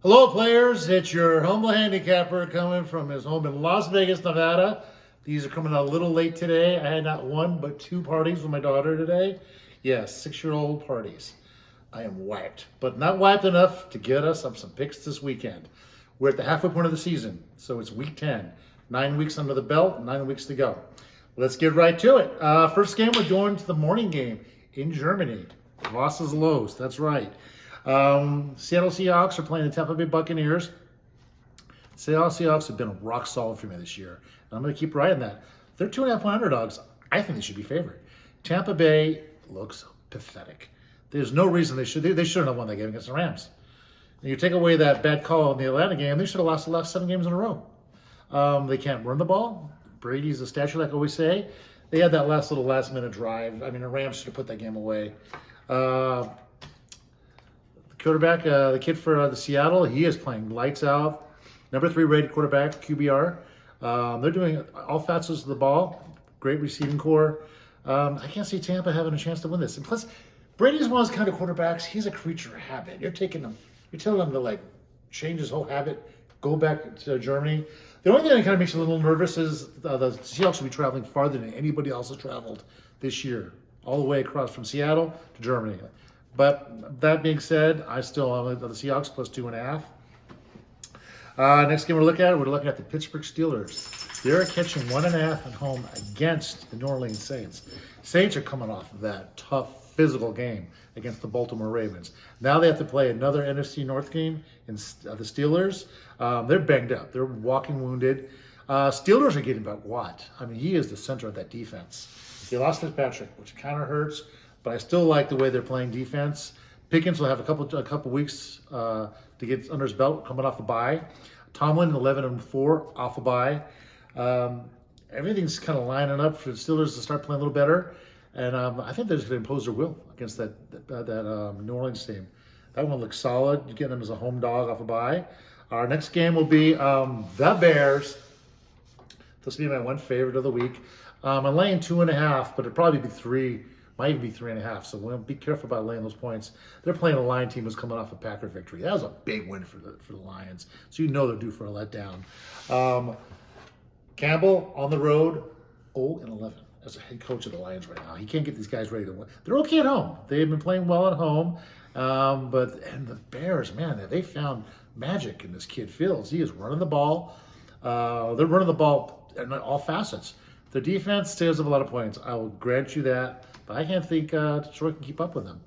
Hello, players. It's your humble handicapper coming from his home in Las Vegas, Nevada. These are coming out a little late today. I had not one but two parties with my daughter today. Yes, 6-year-old parties. I am wiped, but not wiped enough to get us some picks this weekend. We're at the halfway point of the season, so it's week 10. 9 weeks under the belt, 9 weeks to go. Let's get right to it. First game, we're going to the morning game in Germany. Voss's Lows, that's right. Seattle Seahawks are playing the Tampa Bay Buccaneers. Seattle Seahawks have been rock solid for me this year. And I'm going to keep riding that. They're 2.5-point underdogs. I think they should be favored. Tampa Bay looks pathetic. There's no reason they shouldn't have won that game against the Rams. And you take away that bad call in the Atlanta game, they should have lost the last 7 games in a row. They can't run the ball. Brady's a statue, like I always say. They had that last-minute drive. I mean, the Rams should have put that game away. Quarterback, the kid for the Seattle, he is playing lights out. Number 3 rated quarterback, QBR. They're doing all facets of the ball. Great receiving core. I can't see Tampa having a chance to win this. And plus, Brady's one of those kind of quarterbacks. He's a creature of habit. You're telling him to change his whole habit, go back to Germany. The only thing that kind of makes you a little nervous is the Seahawks will be traveling farther than anybody else has traveled this year, all the way across from Seattle to Germany. But that being said, I still am the Seahawks plus 2.5. Next game we're looking at the Pittsburgh Steelers. They're catching 1.5 at home against the New Orleans Saints. Saints are coming off of that tough physical game against the Baltimore Ravens. Now they have to play another NFC North game in the Steelers. They're banged up. They're walking wounded. Steelers are getting about Watt. I mean, he is the center of that defense. They lost Fitzpatrick, which kind of hurts. But I still like the way they're playing defense. Pickens will have a couple weeks to get under his belt coming off the bye. Tomlin 11-4 off the bye. Everything's kind of lining up for the Steelers to start playing a little better, and I think they're just going to impose their will against that New Orleans team. That one looks solid. You get them as a home dog off a bye. Our next game will be the Bears. This will be my one favorite of the week. I'm laying 2.5, but it'll probably be 3. Might even be 3.5, so we'll be careful about laying those points. They're playing a Lion team who's coming off a Packer victory. That was a big win for the Lions, so you know they're due for a letdown. Campbell on the road, 0-11 as a head coach of the Lions right now. He can't get these guys ready to win. They're okay at home. They've been playing well at home, but the Bears, man, they found magic in this kid Fields. He is running the ball. They're running the ball in all facets. The defense stays up a lot of points. I will grant you that. But I can't think Detroit can keep up with them.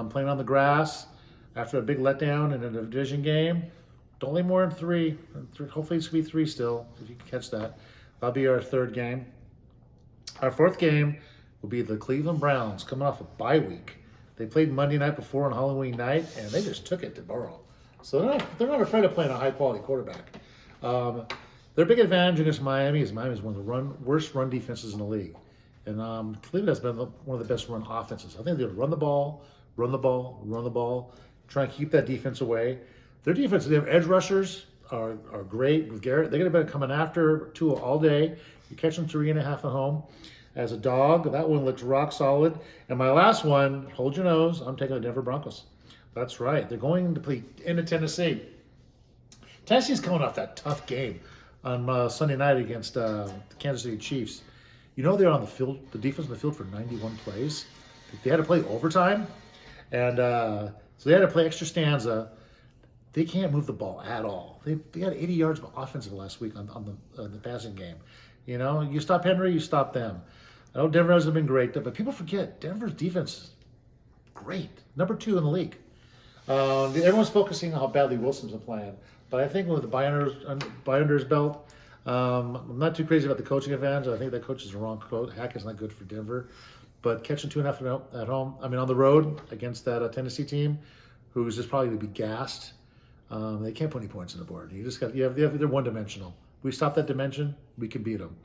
Playing on the grass after a big letdown in a division game. Don't lay more than 3. Hopefully it's going to be 3 still, if you can catch that. That'll be our third game. Our fourth game will be the Cleveland Browns coming off a bye week. They played Monday night before on Halloween night, and they just took it to Burrow. So they're not afraid of playing a high-quality quarterback. Their big advantage against Miami is one of the worst run defenses in the league. And Cleveland has been one of the best run offenses. I think they'll run the ball, try and keep that defense away. Their defense, their edge rushers are great with Garrett. They're going to be coming after Tua all day. You catch them 3.5 at home. As a dog, that one looks rock solid. And my last one, hold your nose, I'm taking the Denver Broncos. That's right. They're going to play into Tennessee. Tennessee's coming off that tough game on Sunday night against the Kansas City Chiefs. You know they're on the field, the defense on the field for 91 plays. They had to play overtime, and so they had to play extra stanza. They can't move the ball at all. They had 80 yards of offensive last week on the passing game. You know, you stop Henry, you stop them. I know Denver hasn't been great, but people forget Denver's defense is great, number 2 in the league. Everyone's focusing on how badly Wilson's been playing, but I think with the bye under his belt. I'm not too crazy about the coaching advantage. I think that coach is the wrong coach. Hack is not good for Denver. But catching 2.5 at home, on the road against that Tennessee team, who's just probably going to be gassed. They can't put any points on the board. They're one-dimensional. We stop that dimension, we can beat them.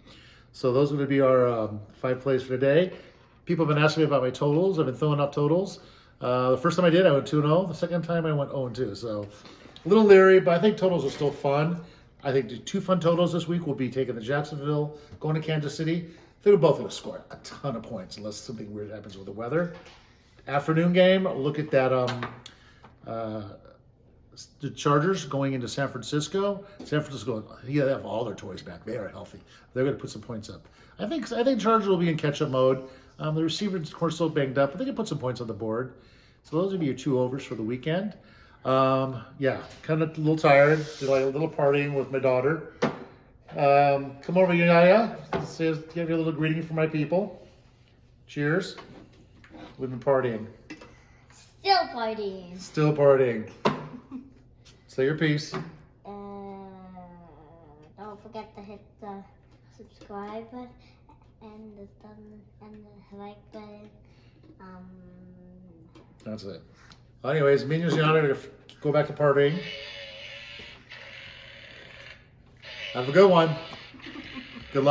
So those are going to be our 5 plays for today. People have been asking me about my totals. I've been throwing out totals. The first time I did, I went 2-0. The second time, I went 0-2. So a little leery, but I think totals are still fun. I think the 2 fun totals this week will be taking the Jacksonville, going to Kansas City. They're both going to score a ton of points unless something weird happens with the weather. Afternoon game, look at that the Chargers going into San Francisco. San Francisco, yeah, they have all their toys back. They are healthy. They're going to put some points up. I think Chargers will be in catch-up mode. The receivers, of course, still banged up, but they can put some points on the board. So those would be your 2 overs for the weekend. Yeah, kind of a little tired. Did like a little partying with my daughter. Come over, Yaya. Give you a little greeting for my people. Cheers. We've been partying. Still partying. Still partying. Say your piece. Don't forget to hit the subscribe button and the thumb and the like button. That's it. Well, anyways, me and Yana are going to go back to partying. Have a good one. Good luck.